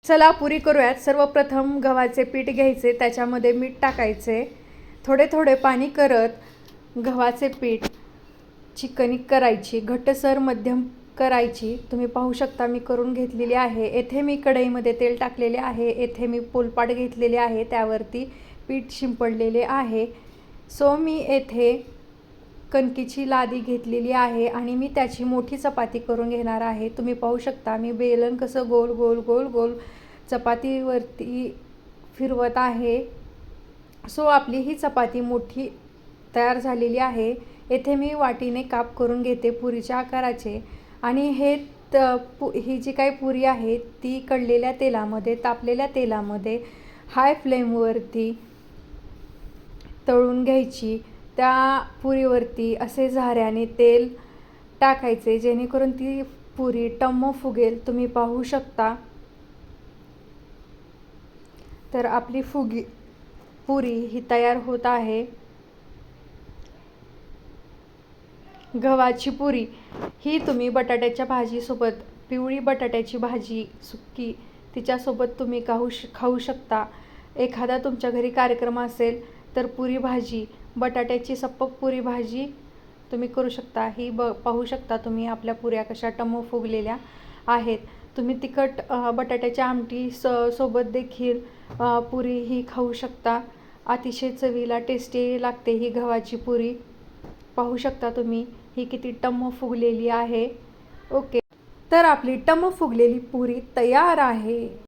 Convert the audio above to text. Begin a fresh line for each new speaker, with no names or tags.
चला पुरी करूयात। सर्वप्रथम गव्हाचे पीठ घ्यायचे, त्याच्यामध्ये मीठ टाकायचे, थोडे थोडे पाणी करत गव्हाचे पीठ ची कणिक करायची, घट्टसर मध्यम करायची। तुम्ही पाहू शकता मी करून घेतलेली आहे। येथे मी कढईमध्ये तेल टाकलेले आहे, येथे मी पोलपाट घेतलेले आहे, त्यावरती पीठ शिंपडलेले आहे। सो मी येथे कणकीची लादी घेतलेली आहे आणि मी त्याची मोठी चपाती करून घेणार आहे। तुम्ही पाहू शकता मी बेलन कसं गोल गोल गोल गोल चपातीवरती फिरवत आहे। सो आपली ही चपाती मोठी तयार झालेली आहे। येथे मी वाटीने काप करून घेते पुरीच्या आकाराचे आणि ही जी काही पुरी आहे ती कडलेल्या तेलामध्ये, तापलेल्या तेलामध्ये हाय फ्लेमवरती तळून घ्यायची। त्या पुरीवरती असे झाऱ्याने तेल टाकायचे, जेणेकरून ती पुरी टम्म फुगेल। तुम्ही पाहू शकता तर आपली पुरी ही तयार होत आहे। गव्हाची पुरी ही तुम्ही बटाट्याच्या भाजीसोबत, पिवळी बटाट्याची भाजी सुक्की तिच्यासोबत तुम्ही खाऊ शकता। एखादा तुमच्या घरी कार्यक्रम असेल तर पुरी भाजी, बटाट्याची सपक पुरी भाजी तुम्ही करू शकता। ही पाहू शकता तुम्ही आपल्या पुऱ्या कशा टम्म फुगलेल्या आहेत। तुम्ही तिखट बटाट्याच्या आमटी सोबत देखील पुरी ही खाऊ शकता। अतिशय चवीला टेस्टी लागते ही गव्हाची पुरी। पाहू शकता तुम्ही ही किती टम्म फुगलेली आहे। ओके, तर आपली टम्म फुगलेली पुरी तयार आहे।